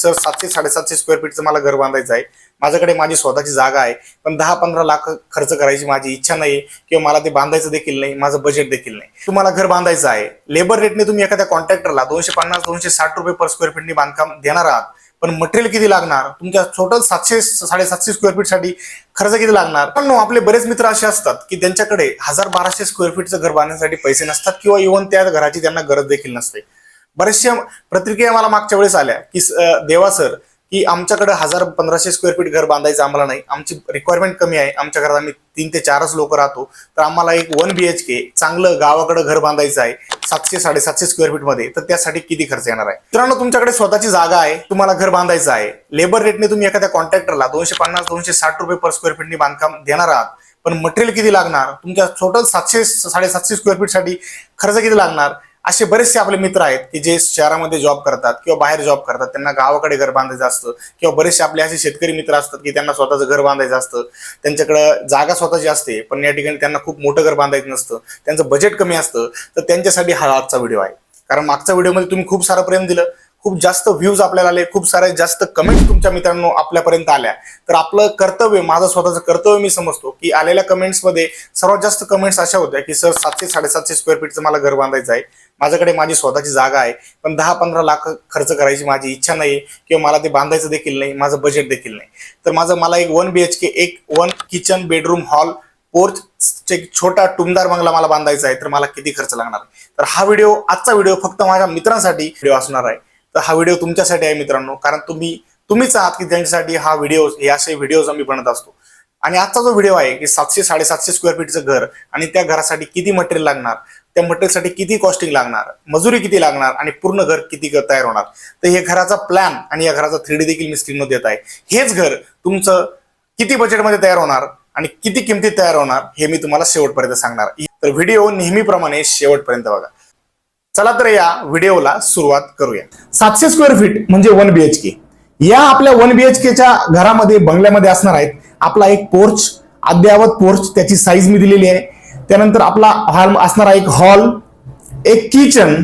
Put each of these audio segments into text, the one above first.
Sir 700-750 square फीटचं मला घर बांधायचं आहे. माझ्याकडे माझी स्वतःची जागा आहे, पण 10-15 लाख खर्च करायची माझी इच्छा नाही किंवा मला ते बांधायचं देखील नाही, माझं बजेट देखील नाही. तुम्हाला घर बांधायचं आहे, लेबर रेटने तुम्ही एखाद्या कॉन्ट्रॅक्टरला 250-260 रुपये पर स्क्वेअर फीटनी बांधकाम देणार आहात, पण मटेरियल किती लागणार? तुमच्या टोटल 700-750 स्क्वेअर फीट साठी खर्च किती लागणार? पण आपले बरेच मित्र असे असतात की त्यांच्याकडे 1000-1200 स्क्वेअर फीटचं घर बांधण्यासाठी पैसे नसतात किंवा इव्हन त्या घराची त्यांना गरज देखील नसते. बऱ्याचशा प्रतिक्रिया मला मागच्या वेळेस आल्या की देवा सर की आमच्याकडे 1000-1500 स्क्वेअर फीट घर बांधायचं आम्हाला नाही, आमची रिक्वायरमेंट कमी आहे, आमच्या घरात आम्ही 3 ते 4च लोक राहतो, तर आम्हाला एक 1 BHK चांगलं गावाकडे घर बांधायचं आहे 700-750 स्क्वेअर फीट मध्ये, तर त्यासाठी किती खर्च येणार आहे? मित्रांनो, तुमच्याकडे स्वतःची जागा आहे, तुम्हाला घर बांधायचं आहे, लेबर रेटने तुम्ही एखाद्या कॉन्ट्रॅक्टरला 250-260 रुपये पर स्क्वेअर फीटनी बांधकाम देणार आहात, पण मटेरियल किती लागणार? तुमच्या टोटल 700-750 स्क्वेअर फीट साठी खर्च किती लागणार? असे बरेचसे आपले मित्र आहेत की जे शहरामध्ये जॉब करतात किंवा बाहेर जॉब करतात, त्यांना गावाकडे घर बांधायचं असतं, किंवा बरेचसे आपले असे शेतकरी मित्र असतात की त्यांना स्वतःचं घर बांधायचं असतं, त्यांच्याकडे जागा स्वतःची असते पण या ठिकाणी त्यांना खूप मोठं घर बांधायचं नसतं, त्यांचं बजेट कमी असतं. तर त्यांच्यासाठी हा आजचा व्हिडिओ आहे. कारण मागच्या व्हिडिओमध्ये तुम्ही खूप सारं प्रेम दिलं, खूप जास्त व्ह्यूज आपल्याला आले, खूप सारे जास्त कमेंट्स तुमच्या मित्रांनो आपल्यापर्यंत आल्या. तर आपलं कर्तव्य, माझं स्वतःचं कर्तव्य मी समजतो की आलेल्या कमेंट्समध्ये सर्वात जास्त कमेंट्स अशा होत्या की सर 700-750 स्क्वेअर फीटचं मला घर बांधायचं आहे, माझ्याकडे माझी स्वतःची जागा आहे, पण 10-15 लाख खर्च करायची माझी इच्छा नाही किंवा मला ते बांधायचं देखील नाही, माझं बजेट देखील नाही. तर मला एक 1 BHK, एक 1 किचन, बेडरूम, हॉल, पोर्च, एक छोटा टुमदार बंगला मला बांधायचा आहे, तर मला किती खर्च लागणार? तर हा व्हिडिओ, आजचा व्हिडिओ फक्त माझ्या मित्रांसाठी व्हिडिओ असणार आहे. तर हा व्हिडिओ तुमच्यासाठी आहे मित्रांनो, कारण तुम्हीच आहात की त्यांच्यासाठी हा व्हिडिओ, हे असे व्हिडिओज आम्ही बनवत असतो. आणि आजचा जो व्हिडिओ आहे की 700-750 स्क्वेअर फीटचं घर आणि त्या घरासाठी किती मटेरियल लागणार, त्या मटेरियलसाठी किती कॉस्टिंग लागणार, मजुरी किती लागणार आणि पूर्ण घर किती तयार होणार, तर हे घराचा प्लॅन आणि या घराचा 3D देखील मी स्क्रीनवर देत आहे. हेच घर तुमचं किती बजेटमध्ये तयार होणार आणि किती किमतीत तयार होणार हे मी तुम्हाला शेवटपर्यंत सांगणार. तर व्हिडिओ नेहमीप्रमाणे शेवटपर्यंत बघा. चला तर या व्हिडिओला सुरुवात करूया. 700 स्क्वेअर फीट म्हणजे 1 BHK. या आपल्या 1 BHKच्या घरामध्ये, बंगल्यामध्ये असणार आहेत आपला एक पोर्च, अद्ययावत पोर्च, त्याची साईज मी दिलेली आहे. त्यानंतर आपला हॉल असणार आहे, एक हॉल, एक किचन,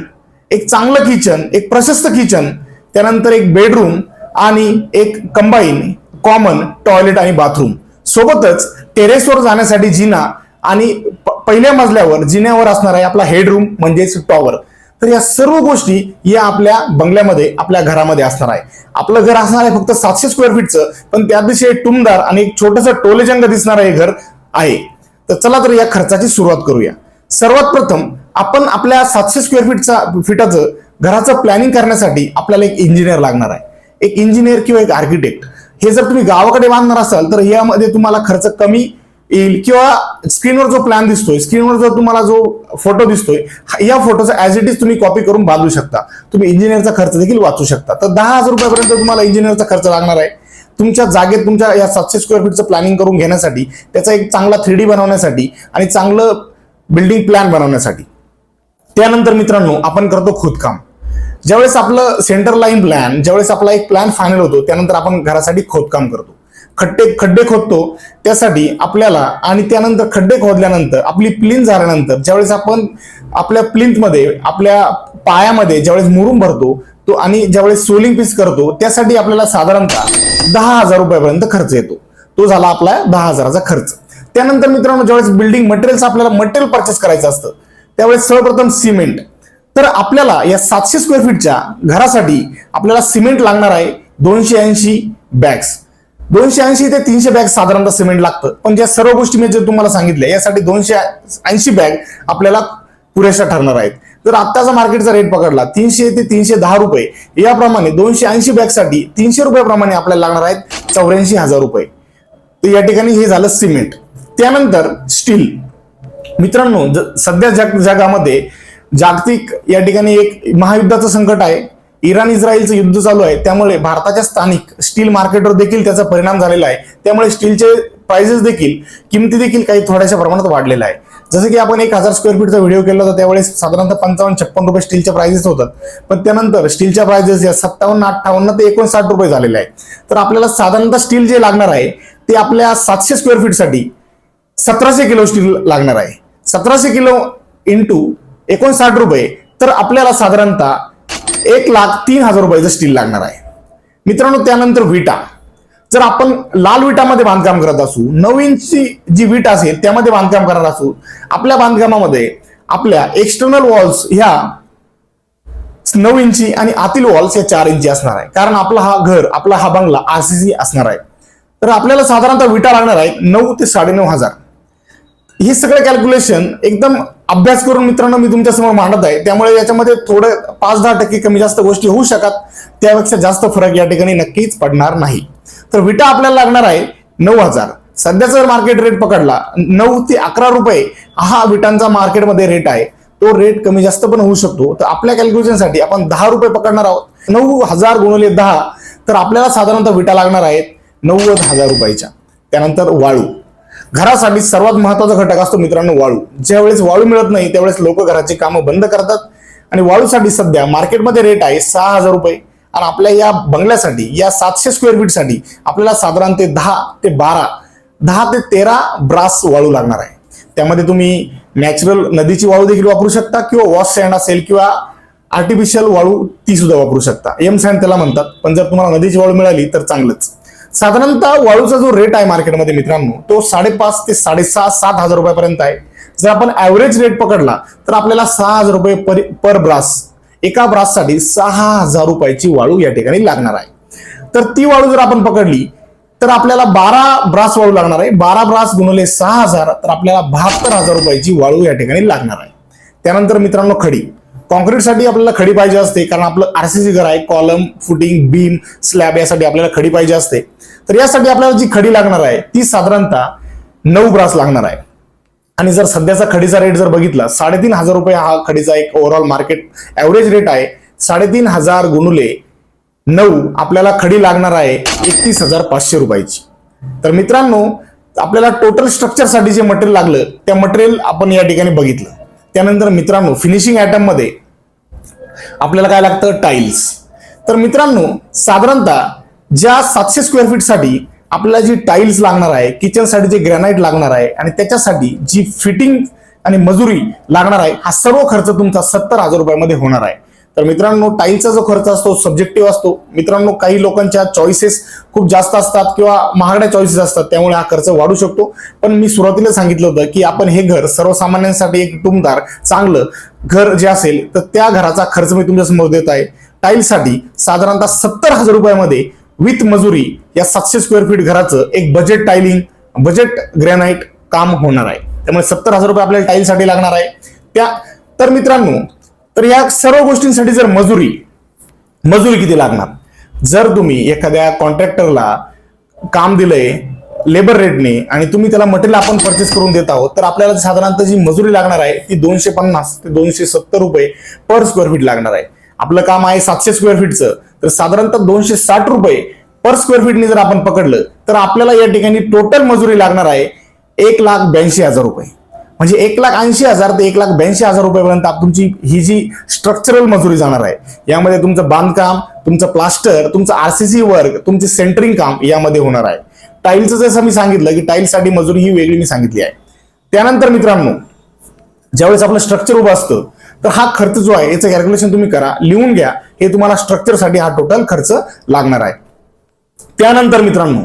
एक चांगलं किचन, एक प्रशस्त किचन, त्यानंतर एक बेडरूम आणि एक कंबाईन कॉमन टॉयलेट आणि बाथरूम, सोबतच टेरेसवर जाण्यासाठी जिना आणि पहिल्या मजल्यावर जिन्यावर असणार आहे आपला हेडरूम म्हणजेच टॉवर. तर या सर्व गोष्टी या आपल्या बंगल्यामध्ये, आपल्या घरामध्ये असणार आहे. आपलं घर असणार आहे फक्त 700 स्क्वेअर फीटचं, पण त्या दिवशी एक टुमदार आणि एक छोटंसं टोलेजंग दिसणार आहे घर आहे. तर चला तर या खर्चाची सुरुवात करूया. सर्वात प्रथम आपण आपल्या 700 स्क्वेअर फीटाचं घराचं प्लॅनिंग करण्यासाठी आपल्याला एक इंजिनियर लागणार आहे. एक इंजिनियर किंवा एक आर्किटेक्ट. हे जर तुम्ही गावाकडे बांधणार असाल तर यामध्ये तुम्हाला खर्च कमी येईल, किंवा स्क्रीनवर जो प्लॅन दिसतोय, स्क्रीनवर जो तुम्हाला जो फोटो दिसतोय, या फोटोचा ऍज इट इज तुम्ही कॉपी करून बांधू शकता. तुम्ही इंजिनियरचा खर्च देखील वाचू शकता. तर 10,000 रुपयापर्यंत तुम्हाला इंजिनियरचा खर्च लागणार आहे तुमच्या जागेत, तुमच्या या 700 स्क्वेअर फीटचं प्लॅनिंग करून घेण्यासाठी, त्याचा एक चांगला 3D बनवण्यासाठी आणि चांगलं बिल्डिंग प्लॅन बनवण्यासाठी. त्यानंतर मित्रांनो, आपण करतो खोदकाम. ज्यावेळेस आपलं सेंटर लाईन प्लॅन, ज्यावेळेस आपला एक प्लॅन फायनल होतो, त्यानंतर आपण घरासाठी खोदकाम करतो, खड्डे खोदतो त्यासाठी आपल्याला. आणि त्यानंतर खड्डे खोदल्यानंतर आपली प्लिंथ झाल्यानंतर ज्यावेळेस आपण आपल्या प्लिंथमध्ये, आपल्या पायामध्ये ज्यावेळेस मुरुम भरतो तो आणि ज्यावेळेस सोलिंग पीस करतो, त्यासाठी आपल्याला साधारणतः 10,000 रुपयापर्यंत खर्च येतो. तो झाला आपला 10,000चा खर्च. त्यानंतर मित्रांनो, ज्यावेळेस बिल्डिंग मटेरियल्स, आपल्याला मटेरियल परचेस करायचं असतं, त्यावेळेस सर्वप्रथम सिमेंट. तर आपल्याला या 700 स्क्वेअर फीटच्या घरासाठी आपल्याला सिमेंट लागणार आहे 280 बॅग्स. 280 ते 300 बॅग साधारणतः सिमेंट लागतं. पण ज्या सर्व गोष्टी मी जे तुम्हाला सांगितल्या, यासाठी 280 बॅग आपल्याला पुरेशा ठरणार आहेत. जर आत्ताचा मार्केटचा रेट पकडला 300 ते 310 रुपये, याप्रमाणे 280 बॅग साठी 300 रुपयाप्रमाणे आपल्याला लागणार आहेत 84,000 रुपये. तर या ठिकाणी हे झालं सिमेंट. त्यानंतर स्टील. मित्रांनो, सध्या जगामध्ये जागतिक या ठिकाणी एक महायुद्धाचं संकट आहे. इराण इस्रायलचं युद्ध चालू आहे, त्यामुळे भारताच्या स्थानिक स्टील मार्केटवर देखील त्याचा परिणाम झालेला आहे. त्यामुळे स्टीलचे प्राइसेस देखील, किमती देखील काही थोड्याशा प्रमाणात वाढलेल्या आहे. जसं की आपण 1000 स्क्वेअर फीटचा व्हिडिओ केला होता, त्यावेळेस साधारणतः 55-56 रुपये स्टीलच्या प्राइसेस होतात. पण त्यानंतर स्टीलच्या प्राइसेस या 57-58 ते 59 रुपये झालेले आहे. तर आपल्याला साधारणतः स्टील जे लागणार आहे ते आपल्या 700 स्क्वेअर फीटसाठी 1700 किलो स्टील लागणार आहे. 1700 किलो इंटू 59 रुपये, तर आपल्याला साधारणतः 1,03,000 रुपयाचं स्टील लागणार आहे. मित्रांनो त्यानंतर विटा. जर आपण लाल विटामध्ये बांधकाम करत असू, 9 इंचची जी वीट असेल त्यामध्ये बांधकाम करत असू, आपल्या बांधकामामध्ये आपल्या एक्सटर्नल वॉल्स ह्या 9 इंची आणि आतील वॉल्स या 4 इंची असणार आहे. कारण आपला हा बंगला आरसीसी असणार आहे. तर आपल्याला साधारणतः विटा लागणार आहेत 9 ते 9,500. हे सगळं कॅल्क्युलेशन एकदम अभ्यास करून मित्रांनो मी तुमच्या समोर मांडत आहे. त्यामुळे याच्यामध्ये थोडं 5-10% कमी जास्त गोष्टी होऊ शकतात, त्यापेक्षा जास्त फरक या ठिकाणी नक्कीच पडणार नाही. तर विटा आपल्याला लागणार आहे 9,000. सध्याचा जर मार्केट रेट पकडला 9 ते 11 रुपये हा विटांचा मार्केटमध्ये रेट आहे. तो रेट कमी जास्त पण होऊ शकतो. तर आपल्या कॅल्क्युलेशनसाठी आपण 10 रुपये पकडणार आहोत. 9,000 गुणिले 10, तर आपल्याला साधारणतः विटा लागणार आहेत 90,000 रुपयाच्या. त्यानंतर वाळू. घरासाठी सर्वात महत्वाचा घटक असतो मित्रांनो वाळू. ज्यावेळेस वाळू मिळत नाही त्यावेळेस लोक घराची कामं बंद करतात आणि वाळूसाठी सध्या मार्केटमध्ये रेट आहे 6,000 रुपये. आणि आपल्या या बंगल्यासाठी या 700 स्क्वेअर फीट साठी आपल्याला साधारणतः 10 ते 13 ब्रास वाळू लागणार आहे. त्यामध्ये तुम्ही नॅचरल नदीची वाळू देखील वापरू शकता किंवा वॉश सँड असेल किंवा आर्टिफिशियल वाळू ती सुद्धा वापरू शकता. एम सँड त्याला म्हणतात. पण जर तुम्हाला नदीची वाळू मिळाली तर चांगलंच. साधारणतः वाळूचा जो रेट आहे मार्केटमध्ये मित्रांनो तो 5,500 ते 6,500-7,000 रुपयापर्यंत आहे. जर आपण ऍव्हरेज रेट पकडला तर आपल्याला 6,000 रुपये पर ब्रास, एका ब्राससाठी 6,000 रुपयाची वाळू या ठिकाणी लागणार आहे. तर ती वाळू जर आपण पकडली तर आपल्याला 12 ब्रास वाळू लागणार आहे. 12 ब्रास गुणिले 6,000 तर आपल्याला 72,000 रुपयाची वाळू या ठिकाणी लागणार आहे. त्यानंतर मित्रांनो खडी. कॉन्क्रीटसाठी आपल्याला खडी पाहिजे असते, कारण आपलं आरसीसी घर आहे. कॉलम, फुटिंग, बीम, स्लॅब यासाठी आपल्याला खडी पाहिजे असते. तर यासाठी आपल्याला जी खडी लागणार आहे ती साधारणतः 9 ब्रास लागणार आहे. आणि जर सध्याचा खडीचा रेट जर बघितला 3,500 रुपये हा खडीचा एक ओव्हरऑल मार्केट ऍव्हरेज रेट आहे. 3,500 गुणुले 9 आपल्याला खडी लागणार आहे 31,500 रुपयाची. तर मित्रांनो आपल्याला टोटल स्ट्रक्चरसाठी जे मटेरियल लागलं त्या मटेरियल आपण या ठिकाणी बघितलं. त्यानंतर मित्रांनो फिनिशिंग आयटम मध्ये आपल्याला काय लागतं टाइल्स. तर मित्रांनो साधारणतः ज्या 700 स्क्वेअर फीट साठी आपल्याला जी टाइल्स लागणार आहे, किचनसाठी जे ग्रॅनाइट लागणार आहे आणि त्याच्यासाठी जी फिटिंग आणि मजुरी लागणार आहे, हा सर्व खर्च तुमचा 70,000 रुपयामध्ये होणार आहे. तर मित्रांनो टाइल्सचा जो खर्च असतो सब्जेक्टिव्ह असतो. मित्रांनो काही लोकांच्या चॉईसेस खूप जास्त असतात किंवा महागड्या चॉईसेस असतात, त्यामुळे हा खर्च वाढू शकतो. पण मी सुरुवातीला सांगितलं होतं की आपण हे घर सर्वसामान्यांसाठी एक कुटुंबदार चांगलं घर जे असेल तर त्या घराचा खर्च मी तुमच्या समोर देत आहे. टाइल्ससाठी साधारणतः 70,000 रुपयामध्ये विथ मजुरी या 700 स्क्वेअर फीट घराचं एक बजेट टायलिंग, बजेट ग्रॅनाइट काम होणार आहे. त्यामुळे 70,000 रुपये आपल्याला टाइलसाठी लागणार आहे. तर मित्रांनो तर या सर्व गोष्टींसाठी जर मजुरी किती लागणार. जर तुम्ही एखाद्या कॉन्ट्रॅक्टरला काम दिलंय लेबर रेटने आणि तुम्ही त्याला मटेरियल आपण परचेस करून देत आहोत तर आपल्याला साधारणतः जी मजुरी लागणार आहे ती 250 ते 270 रुपये पर स्क्वेअर फीट लागणार आहे. आपलं काम आहे 700 स्क्वेअर फीटचं, तर साधारणतः 260 रुपये पर स्क्वेअर फीटने जर आपण पकडलं तर आपल्याला या ठिकाणी टोटल मजुरी लागणार आहे 1,82,000 रुपये. म्हणजे 1,80,000 ते 1,82,000 रुपयेपर्यंत तुमची ही जी स्ट्रक्चरल मजुरी जाणार आहे. यामध्ये तुमचं बांधकाम, तुमचं प्लास्टर, तुमचं आरसीसी वर्क, तुमचे सेंटरिंग काम यामध्ये होणार आहे. टाईलचं जसं मी सांगितलं की टाईलसाठी मजुरी ही वेगळी मी सांगितली आहे. त्यानंतर मित्रांनो ज्यावेळेस आपलं स्ट्रक्चर उभं असतं तर हा खर्च जो आहे याचं कॅल्क्युलेशन तुम्ही करा, लिहून घ्या. हे तुम्हाला स्ट्रक्चरसाठी हा टोटल खर्च लागणार आहे. त्यानंतर मित्रांनो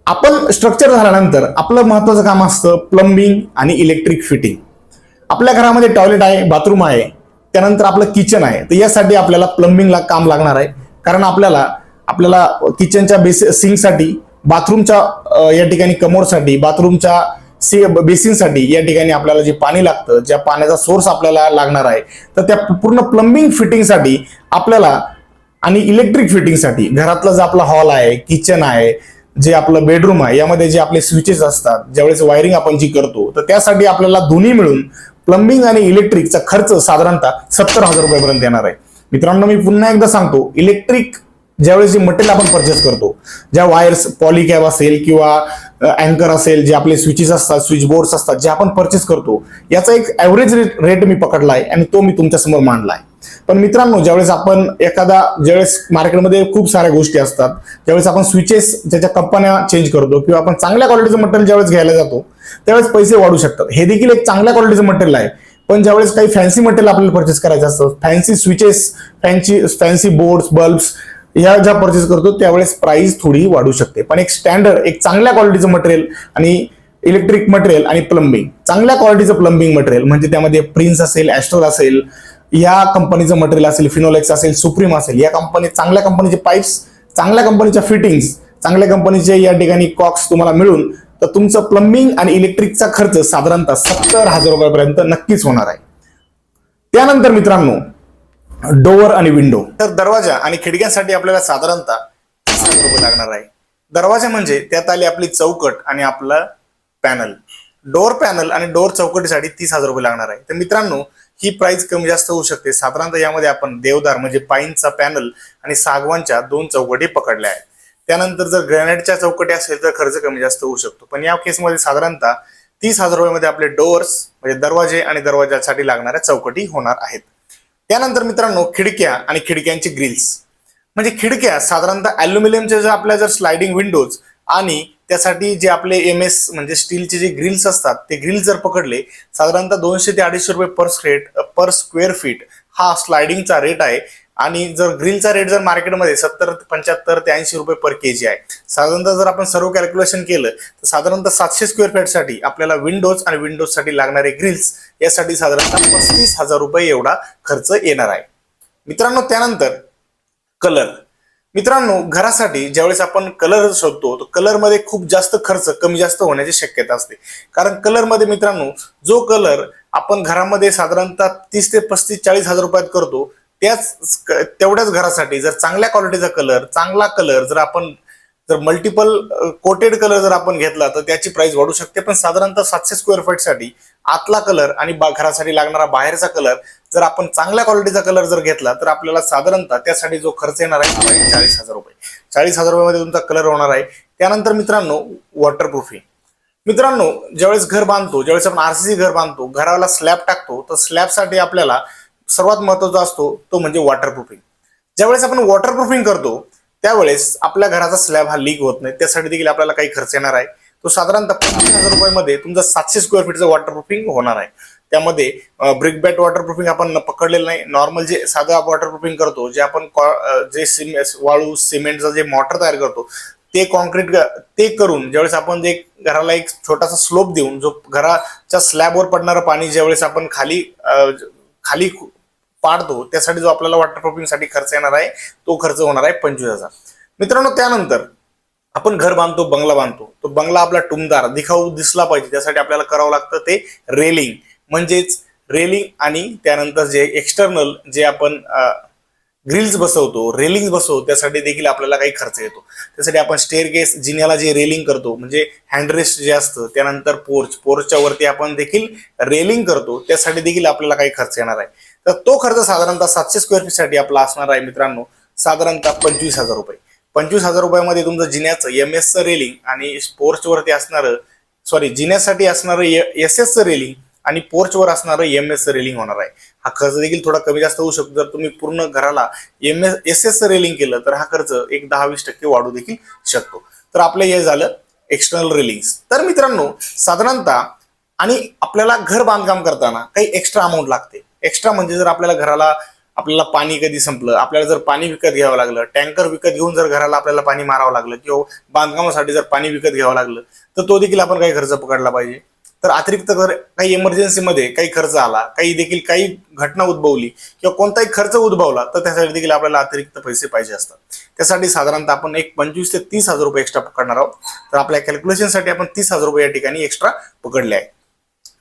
आपण स्ट्रक्चर झाल्यानंतर आपलं महत्वाचं काम असतं प्लंबिंग आणि इलेक्ट्रिक फिटिंग. आपल्या घरामध्ये टॉयलेट आहे, बाथरूम आहे, त्यानंतर आपलं किचन आहे. तर यासाठी आपल्याला प्लंबिंगला काम लागणार आहे. कारण आपल्याला किचनच्या सिंकसाठी, बाथरूमच्या या ठिकाणी कमोडसाठी, बाथरूमच्या बेसिनसाठी या ठिकाणी आपल्याला जे पाणी लागतं, ज्या पाण्याचा सोर्स आपल्याला लागणार आहे, तर त्या पूर्ण प्लंबिंग फिटिंगसाठी आपल्याला आणि इलेक्ट्रिक फिटिंगसाठी घरातला जो आपला हॉल आहे, किचन आहे, जे आपलं बेडरूम आहे, यामध्ये जे आपले स्विचेस असतात, ज्यावेळेस वायरिंग आपण जी करतो, तर त्यासाठी आपल्याला दोन्ही मिळून प्लंबिंग आणि इलेक्ट्रिकचा खर्च साधारणतः 70,000 रुपयापर्यंत येणार आहे. मित्रांनो मी पुन्हा एकदा सांगतो, इलेक्ट्रिक ज्यावेळेस जे मटेरियल आपण परचेस करतो, ज्या वायर्स पॉलिकॅब असेल किंवा अँकर असेल, जे आपले स्विचेस असतात, स्विच बोर्ड्स असतात, जे आपण परचेस करतो, याचा एक ऍव्हरेज रेट मी पकडला आहे आणि तो मी तुमच्या समोर मांडला आहे. पण मित्रांनो ज्यावेळेस मार्केटमध्ये खूप साऱ्या गोष्टी असतात, ज्यावेळेस आपण स्विचेस ज्याच्या कंपन्या चेंज करतो किंवा आपण चांगल्या क्वालिटीचं मटेरियल ज्यावेळेस घ्यायला जातो त्यावेळेस पैसे वाढू शकतात. हे देखील एक चांगल्या क्वालिटीचं मटेरियल आहे. पण ज्यावेळेस काही फॅन्सी मटेरियल आपल्याला परचेस करायचं असतं, fancy switches, fancy boards, bulbs, या ज्या परचेस करतो त्यावेळेस प्राइस थोडी वाढू शकते, पण एक स्टँडर्ड एक चांगल्या क्वालिटीचं मटेरियल आणि इलेक्ट्रिक मटेरियल आणि प्लंबिंग, चांगल्या क्वालिटीचं प्लंबिंग मटेरियल म्हणजे त्यामध्ये प्रिन्स असेल, ॲस्ट्रल असेल, या कंपनीचं मटेरियल असेल, फिनोलेक्स असेल, सुप्रीम असेल, या कंपनी चांगल्या कंपनीचे पाईप्स, चांगल्या कंपनीच्या फिटिंग्स, चांगल्या कंपनीचे या ठिकाणी कॉक्स तुम्हाला मिळून तर तुमचं प्लंबिंग आणि इलेक्ट्रिकचा खर्च साधारणतः 70,000 रुपयापर्यंत नक्कीच होणार आहे. त्यानंतर मित्रांनो डोअर आणि विंडो, तर दरवाजा आणि खिडक्यांसाठी आपल्याला साधारणतः 30,000 रुपये लागणार आहे. दरवाजा म्हणजे त्यात आली आपली चौकट आणि आपलं पॅनल, डोअर पॅनल आणि डोअर चौकटीसाठी 30,000 रुपये लागणार आहे. तर मित्रांनो ही प्राइस कमी जास्त होऊ शकते. साधारणतः यामध्ये आपण देवदार म्हणजे पाईनचा पॅनल आणि सागवानच्या 2 चौकटी पकडल्या आहेत. त्यानंतर जर ग्रॅनाइटच्या चौकटी असेल तर खर्च कमी जास्त होऊ शकतो, पण या केसमध्ये साधारणतः 30,000 रुपयामध्ये आपले डोअर्स म्हणजे दरवाजे आणि दरवाजासाठी लागणाऱ्या चौकटी होणार आहेत. त्यानंतर मित्रांनो खिडक्या आणि खिडक्यांची ग्रिल्स, म्हणजे खिडक्या साधारणतः अल्युमिनियमच्या जर आपल्या जर स्लायडिंग विंडोज आणि त्यासाठी जे आपले MS म्हणजे स्टीलचे जे ग्रिल्स असतात ते ग्रिल्स जर पकडले साधारणतः 200 ते 250 रुपये पर स्क्वेअर फीट हा स्लायडिंगचा रेट आहे. आणि जर ग्रिलचा रेट जर मार्केटमध्ये 70, 75 ते 80 रुपये पर केजी आहे. साधारणतः जर आपण सर्व कॅल्क्युलेशन केलं तर साधारणतः 700 स्क्वेअर फीटसाठी आपल्याला विंडोज आणि विंडोजसाठी लागणारे ग्रिल्स यासाठी साधारणतः 35,000 रुपये एवढा खर्च येणार आहे. मित्रांनो त्यानंतर कलर, मित्रांनो घरासाठी ज्यावेळेस आपण कलर शोधतो तर कलरमध्ये खूप जास्त खर्च कमी जास्त होण्याची शक्यता असते. कारण कलरमध्ये मित्रांनो जो कलर आपण घरामध्ये साधारणतः 30 ते 35, 40,000 रुपयात करतो तेवढ्याच घरासाठी जर चांगल्या क्वालिटीचा कलर, चांगला कलर जर आपण जर मल्टिपल कोटेड कलर जर आपण घेतला तर त्याची प्राइस वाढू शकते. पण साधारणतः 700 स्क्वेअर फीटसाठी आतला कलर आणि घरासाठी लागणारा बाहेरचा कलर जर आपण चांगल्या क्वालिटीचा कलर जर घेतला तर आपल्याला साधारणतः त्यासाठी जो खर्च येणार आहे 40,000 रुपये. 40,000 रुपयामध्ये तुमचा कलर होणार आहे. त्यानंतर मित्रांनो वॉटरप्रूफिंग, मित्रांनो ज्यावेळेस घर बांधतो, ज्यावेळेस आपण RCC घर बांधतो, घराला स्लॅब टाकतो तर स्लॅबसाठी आपल्याला सर्वात महत्वाचा असतो तो म्हणजे वॉटरप्रूफिंग. ज्यावेळेस आपण वॉटरप्रूफिंग करतो त्यावेळेस आपल्या घराचा स्लॅब हा लीक होत नाही, त्यासाठी देखील आपल्याला काही खर्च येणार आहे. तो साधारणतः 25,000 रुपयामध्ये तुमचं 700 स्क्वेअर फीटचं वॉटरप्रूफिंग होणार आहे. त्यामध्ये ब्रिक बॅट वॉटरप्रूफिंग आपण पकडलेलं नाही, नॉर्मल जे साधा वॉटरप्रूफिंग करतो, जे आपण जे वाळू सिमेंटचं जे मॉटर तयार करतो ते कॉन्क्रीट ते करून ज्यावेळेस आपण जे घराला एक छोटासा स्लोप देऊन जो घराच्या स्लॅबवर पडणारं पाणी ज्यावेळेस आपण खाली पाडतो त्यासाठी जो आपल्याला वॉटरप्रूफिंग साठी खर्च येणार आहे तो खर्च होणार आहे 25,000. मित्रांनो त्यानंतर आपण घर बांधतो, बंगला बांधतो, तो बंगला आपला टुमदार दिखाऊ दिसला पाहिजे त्यासाठी आपल्याला करावं लागतं ते रेलिंग, म्हणजेच रेलिंग आणि त्यानंतर जे एक्सटर्नल जे आपण ग्रिल्स बसवतो, रेलिंग बसवतो त्यासाठी देखील आपल्याला काही खर्च येतो. त्यासाठी आपण स्टेअरकेस जिन्याला जे रेलिंग करतो म्हणजे हँडरेस्ट जे असतं, त्यानंतर पोर्चच्या वरती आपण देखील रेलिंग करतो त्यासाठी देखील आपल्याला काही खर्च येणार आहे. तर तो खर्च साधारणतः 700 स्क्वेअर फीट साठी आपला असणार आहे मित्रांनो साधारणतः 25,000 रुपये. 25,000 रुपयामध्ये तुमचं जिन्याचं MS रेलिंग आणि पोर्चवरती असणारं जिन्यासाठी असणारं SS रेलिंग आणि पोर्चवर असणारं MS रेलिंग होणार आहे. हा खर्च देखील थोडा कमी जास्त होऊ शकतो. जर तुम्ही पूर्ण घराला SS रेलिंग केलं तर हा खर्च एक 10-20% वाढू देखील शकतो. तर आपलं हे झालं एक्सटर्नल रेलिंग्स. तर मित्रांनो साधारणतः आणि आपल्याला घर बांधकाम करताना काही एक्स्ट्रा अमाऊंट लागते. एक्स्ट्रा म्हणजे जर आपल्याला पाणी कधी संपलं, आपल्याला जर पाणी विकत घ्यावं लागलं, टँकर विकत घेऊन जर घराला आपल्याला पाणी मारावं लागलं किंवा बांधकामासाठी जर पाणी विकत घ्यावं लागलं तर तो देखील आपण काही खर्च पकडला पाहिजे. तर अतिरिक्त जर काही इमर्जन्सीमध्ये काही खर्च आला, काही घटना उद्भवली किंवा कोणताही खर्च उद्भवला तर त्यासाठी देखील आपल्याला अतिरिक्त पैसे पाहिजे असतात. त्यासाठी साधारणतः आपण एक 25,000 ते 30,000 रुपये एक्स्ट्रा पकडणार आहोत. तर आपल्या कॅल्क्युलेशनसाठी आपण 30,000 रुपये या ठिकाणी एक्स्ट्रा पकडले आहे.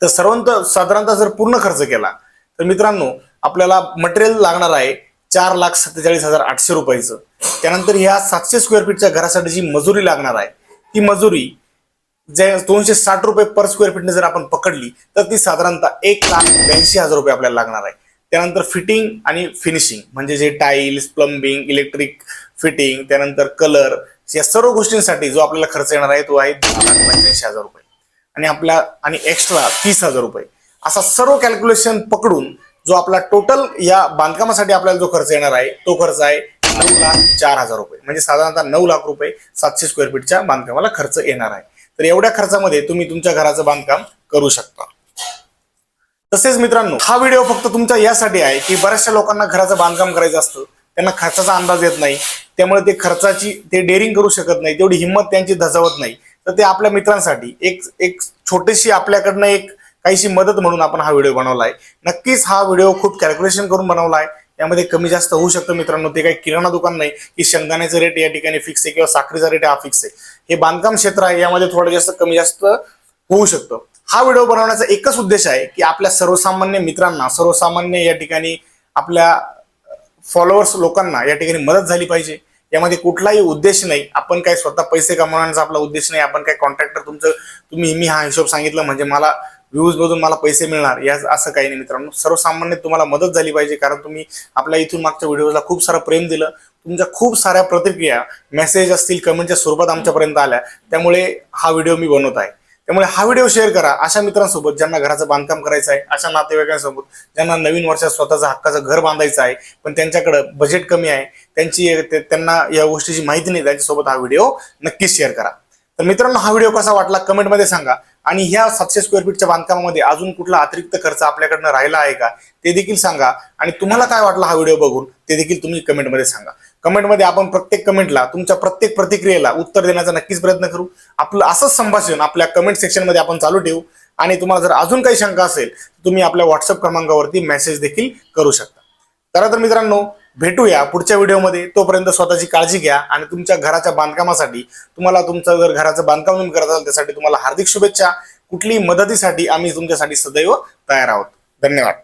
तर साधारणतः जर पूर्ण खर्च केला तर मित्रांनो आपल्याला मटेरियल लागणार आहे 4,47,800 रुपयाचं. त्यानंतर ह्या 700 स्क्वेअर फीटच्या घरासाठी जी मजुरी लागणार आहे ती मजुरी जे 260 रुपये पर स्क्वेअर फीटने जर आपण पकडली तर ती साधारणतः 1,82,000 रुपये आपल्याला लागणार आहे. त्यानंतर फिटिंग आणि फिनिशिंग म्हणजे जे टाईल्स, प्लंबिंग, इलेक्ट्रिक फिटिंग, त्यानंतर कलर या सर्व गोष्टींसाठी जो आपल्याला खर्च येणार आहे तो आहे 2,85,000 रुपये आणि एक्स्ट्रा 30,000 रुपये. असा सर्व कॅल्क्युलेशन पकडून जो आपला टोटल या बांधकामासाठी आपल्याला जो खर्च येणार आहे तो खर्च आहे 9,04,000 रुपये. म्हणजे साधारणतः 9 लाख रुपये 700 स्क्वेअर फीटच्या बांधकामाला खर्च येणार आहे. तर एवढ्या खर्चामध्ये तुम्ही तुमच्या घराचं बांधकाम करू शकता. तसेच मित्रांनो हा व्हिडिओ फक्त तुमच्या यासाठी आहे की बऱ्याचशा लोकांना घराचं बांधकाम करायचं असतं, त्यांना खर्चाचा अंदाज येत नाही, त्यामुळे ते खर्चाची ते डेअरिंग करू शकत नाही, तेवढी हिंमत त्यांची धजावत नाही, तर ते आपल्या मित्रांसाठी एक एक छोटीशी आपल्याकडनं एक काहीशी मदत म्हणून आपण हा व्हिडिओ बनवला आहे. नक्कीच हा व्हिडिओ खूप कॅल्क्युलेशन करून बनवला आहे. यामध्ये कमी जास्त होऊ शकतं मित्रांनो. ते काही किराणा दुकान नाही की शेंगदाण्याचा रेट या ठिकाणी फिक्स आहे किंवा साखरेचा रेट हा फिक्स आहे. हे बांधकाम क्षेत्र आहे, यामध्ये थोडं जास्त कमी जास्त होऊ शकतं. हा व्हिडिओ बनवण्याचा एकच उद्देश आहे की आपल्या सर्वसामान्य मित्रांना, सर्वसामान्य या ठिकाणी आपल्या फॉलोअर्स लोकांना या ठिकाणी मदत झाली पाहिजे. यामध्ये कुठलाही उद्देश नाही, आपण काय स्वतः पैसे कमवण्याचा आपला उद्देश नाही, आपण काय कॉन्ट्रॅक्टर तुम्ही मी हा हिशोब सांगितलं म्हणजे मला व्ह्यूज मधून मला पैसे मिळणार या असं काही नाही मित्रांनो. सर्वसामान्य तुम्हाला मदत झाली पाहिजे, कारण तुम्ही आपल्या इथून मागच्या व्हिडिओला खूप सारं प्रेम दिलं, तुमच्या खूप साऱ्या प्रतिक्रिया मेसेज असतील कमेंटच्या स्वरूपात आमच्यापर्यंत आल्या, त्यामुळे हा व्हिडिओ मी बनवत आहे. त्यामुळे हा व्हिडिओ शेअर करा अशा मित्रांसोबत ज्यांना घराचं बांधकाम करायचं आहे, अशा नातेवाईकांसोबत ज्यांना नवीन वर्षात स्वतःचं हक्काचं घर बांधायचं आहे पण त्यांच्याकडे बजेट कमी आहे, त्यांना या गोष्टीची माहिती नाही, त्यांच्यासोबत हा व्हिडिओ नक्कीच शेअर करा. तर मित्रांनो, हा व्हिडिओ कसा वाटला कमेंटमध्ये सांगा. आणि ह्या 700 स्क्वेअर फीटच्या बांधकामामध्ये अजून कुठला अतिरिक्त खर्च आपल्याकडनं राहिला आहे का ते देखील सांगा. आणि तुम्हाला काय वाटलं हा व्हिडिओ बघून ते देखील तुम्ही कमेंटमध्ये सांगा. कमेंटमध्ये आपण प्रत्येक कमेंटला, तुमच्या प्रत्येक प्रतिक्रियेला उत्तर देण्याचा नक्कीच प्रयत्न करू. आपलं असंच संभाषण आपल्या कमेंट सेक्शनमध्ये आपण चालू ठेवू. आणि तुम्हाला जर अजून काही शंका असेल तर तुम्ही आपल्या व्हॉट्सअप क्रमांकावरती मेसेज देखील करू शकता. तर मित्रांनो, भेटूया पुढच्या व्हिडिओमध्ये. तोपर्यंत स्वतःची काळजी घ्या आणि तुमच्या घराच्या बांधकामासाठी, तुम्हाला तुमचं जर घराचं बांधकाम तुम्ही करत असाल त्यासाठी तुम्हाला हार्दिक शुभेच्छा. कुठलीही मदतीसाठी आम्ही तुमच्यासाठी सदैव तयार आहोत. धन्यवाद.